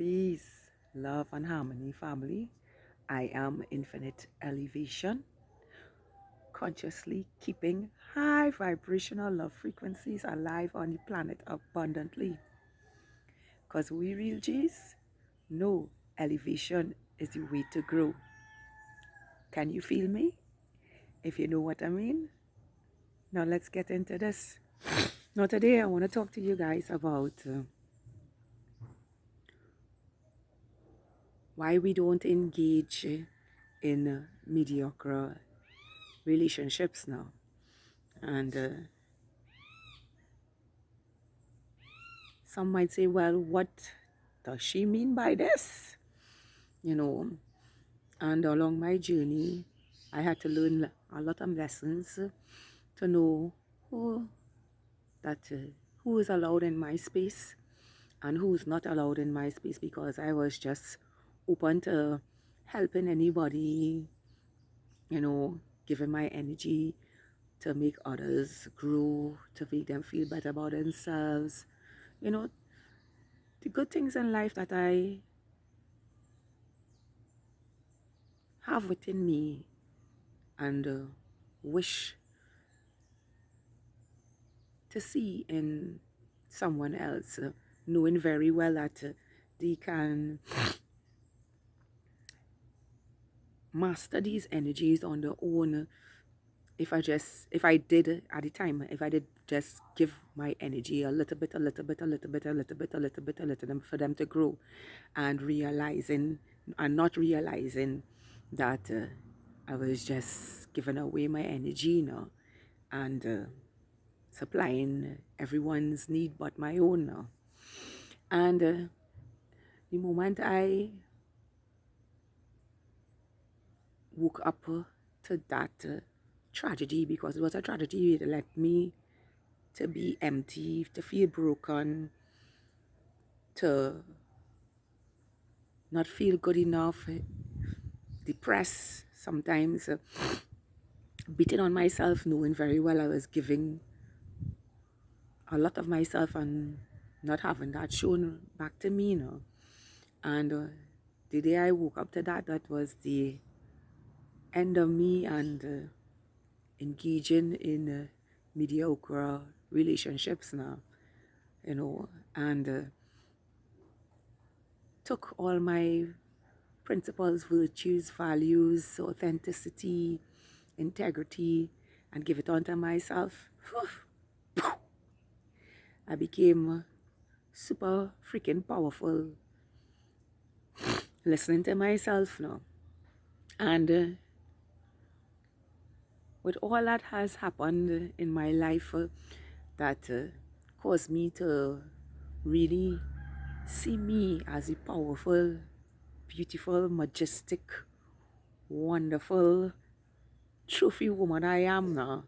Peace, love, and harmony, family. I am Infinite Elevation, consciously keeping high vibrational love frequencies alive on the planet abundantly. Because we real G's know elevation is the way to grow. Can you feel me? If you know what I mean. Now let's get into this. Now today I want to talk to you guys about why we don't engage in mediocre relationships now. And some might say, well, what does she mean by this? You know, and along my journey, I had to learn a lot of lessons to know who that who is allowed in my space and who is not allowed in my space, because I was just open to helping anybody, giving my energy to make others grow, to make them feel better about themselves. You know, the good things in life that I have within me and wish to see in someone else, knowing very well that they can master these energies on their own. If I did at the time, if I did just give my energy a little bit, for them to grow, and realizing and not realizing that I was just giving away my energy, and supplying everyone's need but my own now. And the moment I woke up to that tragedy, because it was a tragedy that led me to be empty, to feel broken, to not feel good enough, depressed sometimes, beating on myself, knowing very well I was giving a lot of myself and not having that shown back to me, And the day I woke up to that, that was the end of me and engaging in mediocre relationships now, and took all my principles, virtues, values, authenticity, integrity, and give it onto myself. I became super freaking powerful listening to myself now. And with all that has happened in my life, that caused me to really see me as a powerful, beautiful, majestic, wonderful, trophy woman I am now,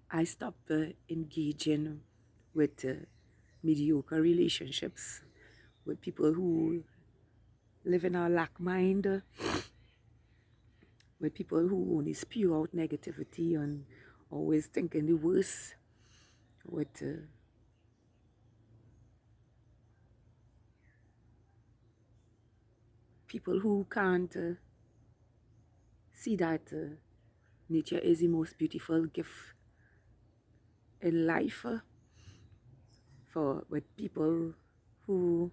I stopped engaging with mediocre relationships, with people who live in a lack mind, with people who only spew out negativity and always thinking the worst, with people who can't see that nature is the most beautiful gift in life, with people who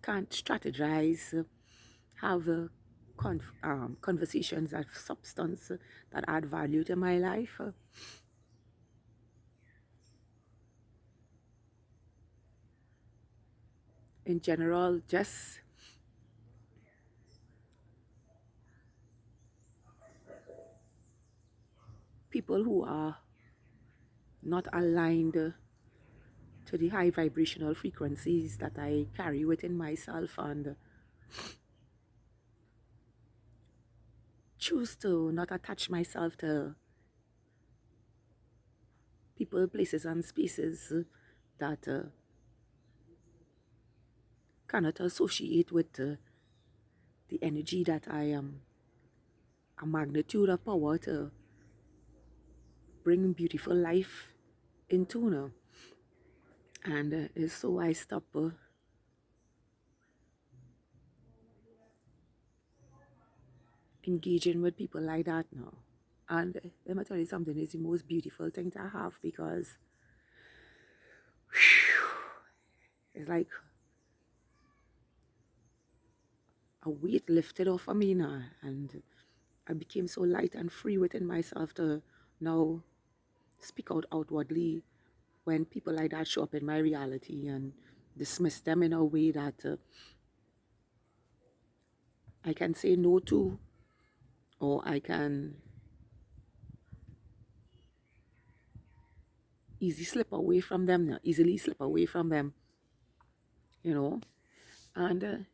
can't strategize, have conversations of substance that add value to my life. In general, just people who are not aligned to the high vibrational frequencies that I carry within myself, and choose to not attach myself to people, places, and spaces that cannot associate with the energy that I am a magnitude of power to bring beautiful life into now. And so I stop engaging with people like that now. And let me tell you something, it's the most beautiful thing to have, because it's like a weight lifted off of me now. And I became so light and free within myself to now speak out outwardly when people like that show up in my reality, and dismiss them in a way that I can say no to, or I can easily slip away from them, you know. And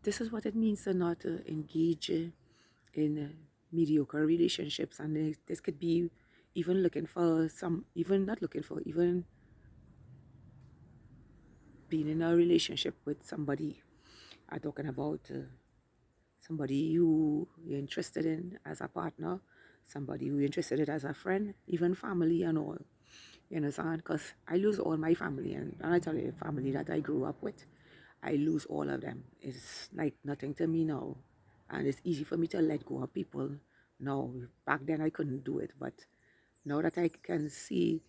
this is what it means to not engage in mediocre relationships. And this could be even looking for some, even not looking for, even being in a relationship with somebody. I'm talking about somebody who you're interested in as a partner, somebody who you're interested in as a friend, even family and all. You understand? Because I lose all my family, and I tell you, the family that I grew up with, I lose all of them. It's like nothing to me now. And it's easy for me to let go of people now. Back then I couldn't do it, but now that I can see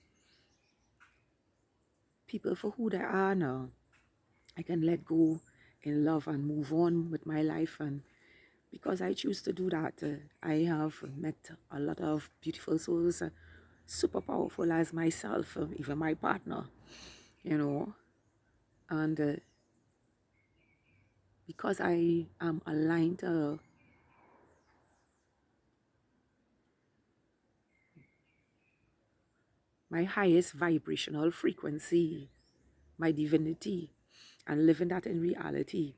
people for who they are now, I can let go in love and move on with my life. And because I choose to do that, I have met a lot of beautiful souls, super powerful as myself, even my partner, you know. And because I am aligned to my highest vibrational frequency, my divinity, and living that in reality,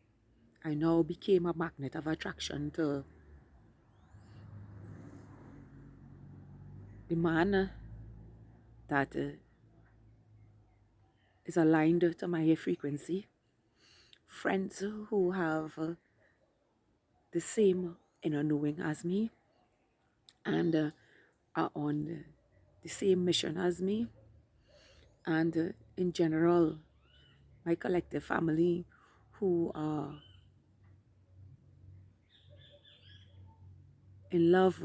I now became a magnet of attraction to the man that is aligned to my frequency, friends who have the same inner knowing as me, and are on the same mission as me, and in general, my collective family who are in love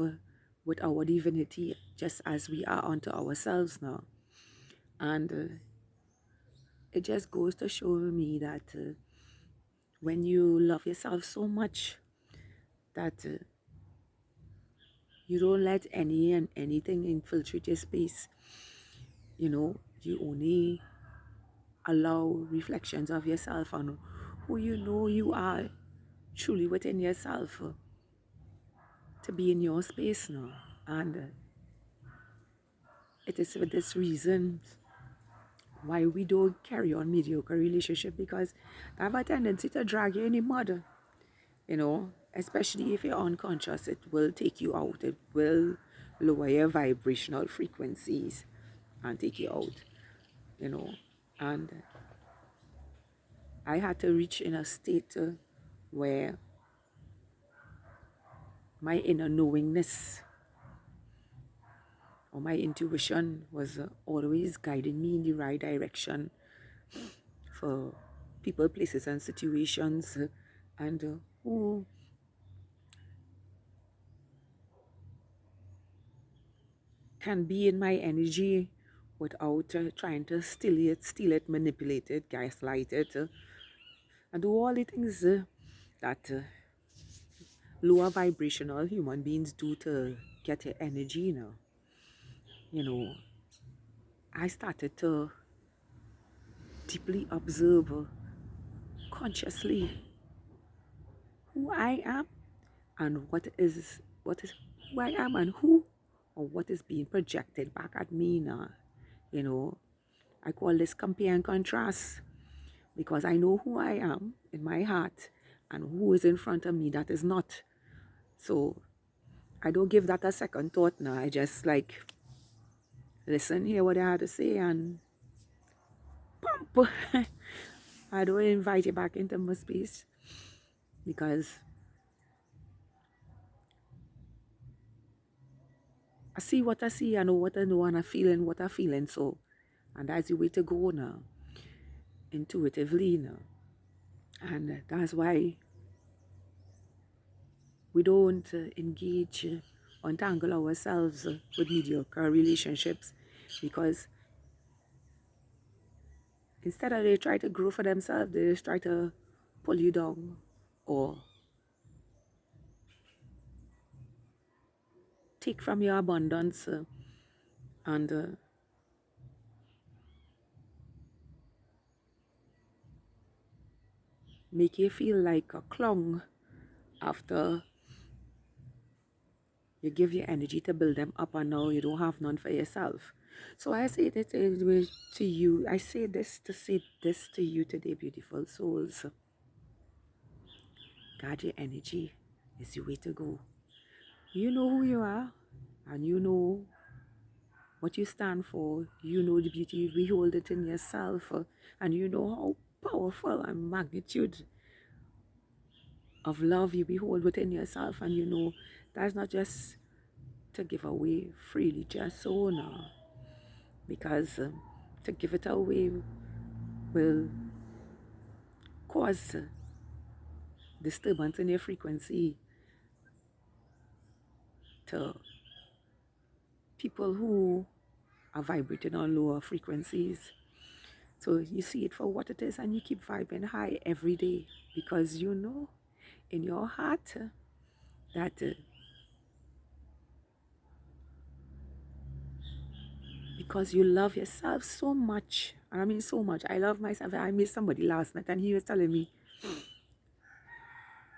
with our divinity just as we are unto ourselves now. And it just goes to show me that when you love yourself so much that you don't let any and anything infiltrate your space, you know, you only allow reflections of yourself on who you know you are truly within yourself to be in your space now. And it is for this reason why we don't carry on mediocre relationship, because they have a tendency to drag you in the mud, you know, especially if you're unconscious. It will take you out. It will lower your vibrational frequencies and take you out, you know. And I had to reach in a state where my inner knowingness or my intuition was always guiding me in the right direction for people, places, and situations, and who can be in my energy without trying to steal it, manipulate it, gaslight it, and do all the things that lower vibrational human beings do to get your energy, you know. I started to deeply observe consciously who I am and what is who I am and who or what is being projected back at me now. You know, I call this compare and contrast, because I know who I am in my heart and who is in front of me that is not. So I don't give that a second thought now. I just like listen, hear what I have to say, and pump. I don't invite you back into my space, because I see what I see, I know what I know, and I feeling what I feeling. So, and that's the way to go now, intuitively now. And that's why we don't engage, untangle ourselves with mediocre relationships, because instead of they try to grow for themselves, they just try to pull you down or take from your abundance, and make you feel like a clown after you give your energy to build them up and now you don't have none for yourself. So I say that to you, I say this to you today, beautiful souls. Guard your energy is the way to go. You know who you are, and you know what you stand for. You know the beauty you behold it in yourself, and you know how powerful and magnitude of love you behold within yourself, and you know that's not just to give away freely, just so now, because to give it away will cause disturbance in your frequency to people who are vibrating on lower frequencies. So you see it for what it is, and you keep vibing high every day, because you know in your heart that because you love yourself so much, and I mean so much. I love myself. I met somebody last night and he was telling me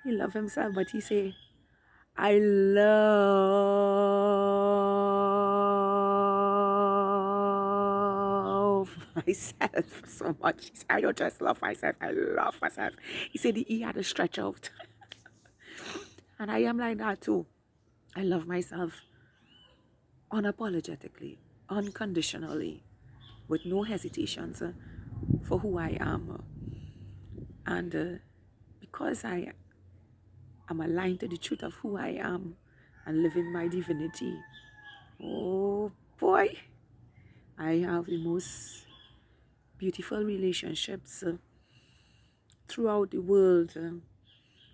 he love himself, but he say, I love myself so much. He said, I don't just love myself, I love myself. He said he had to stretch out. And I am like that too. I love myself unapologetically, unconditionally, with no hesitations for who I am. And because I am aligned to the truth of who I am and living my divinity, oh boy, I have the most beautiful relationships throughout the world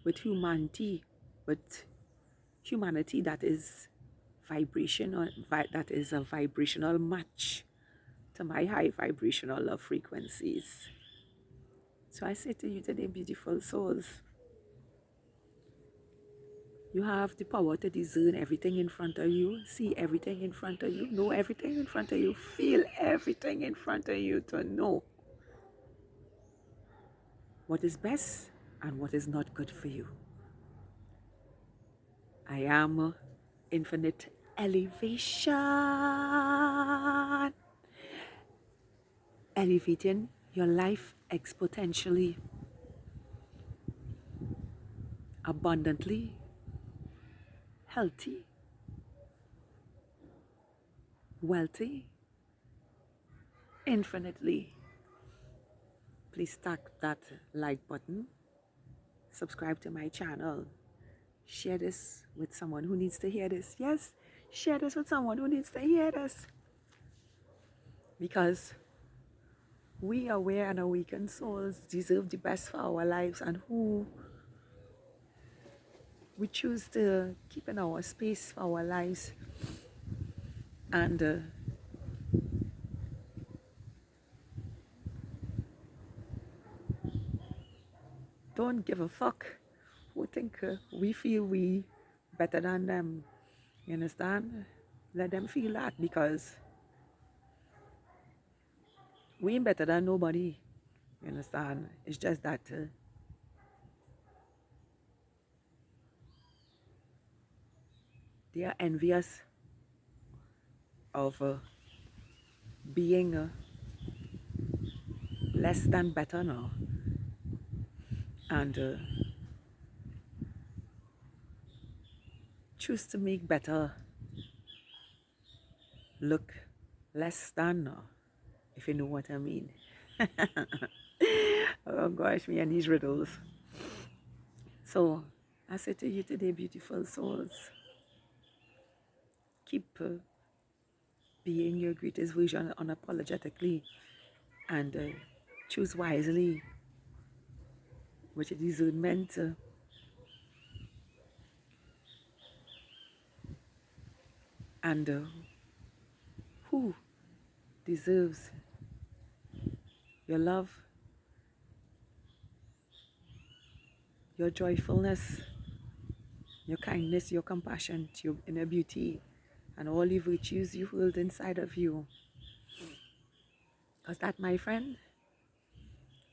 with humanity, with humanity that is vibrational, that is a vibrational match to my high vibrational love frequencies. So I say to you today, beautiful souls, you have the power to discern everything in front of you, see everything in front of you, know everything in front of you, feel everything in front of you, to know what is best and what is not good for you. I am infinite elevation, elevating your life exponentially, abundantly, healthy, wealthy, infinitely. Please tap that like button, subscribe to my channel, share this with someone who needs to hear this. Yes, share this with someone who needs to hear this, because we aware and awakened souls deserve the best for our lives, and who we choose to keep in our space for our lives, and don't give a fuck who think we feel we better than them. You understand? Let them feel that, because we ain't better than nobody. You understand? It's just that they are envious of being less than better now, and choose to make better look less than now, if you know what I mean. Oh gosh, me and these riddles. So I say to you today, beautiful souls, keep being your greatest version unapologetically, and choose wisely with your discernment, and who deserves your love, your joyfulness, your kindness, your compassion, your inner beauty, and all the virtues you hold inside of you. Because that, my friend,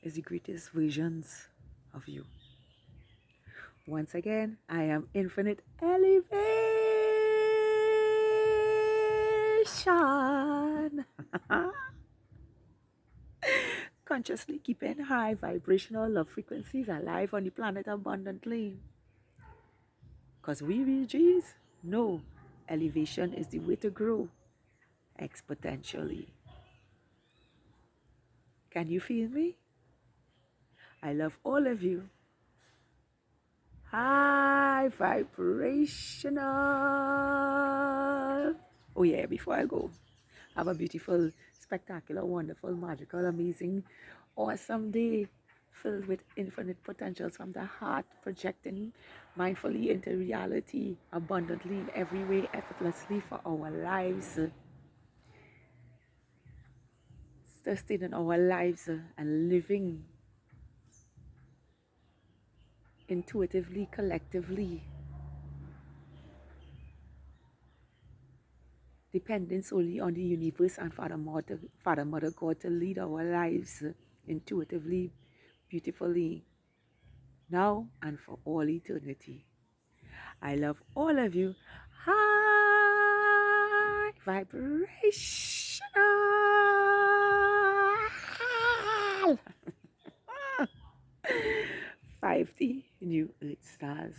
is the greatest versions of you. Once again, I am Infinite Elevation. Consciously keeping high vibrational love frequencies alive on the planet abundantly. Because we real G's know elevation is the way to grow exponentially. Can you feel me? I love all of you. High vibrational. Oh yeah, before I go, have a beautiful, spectacular, wonderful, magical, amazing, awesome day filled with infinite potentials from the heart, projecting mindfully into reality, abundantly in every way, effortlessly for our lives, sustaining our lives and living intuitively, collectively, depending solely on the universe and Father, Mother God to lead our lives intuitively, beautifully, now and for all eternity. I love all of you. High vibrational 5D new Earth stars.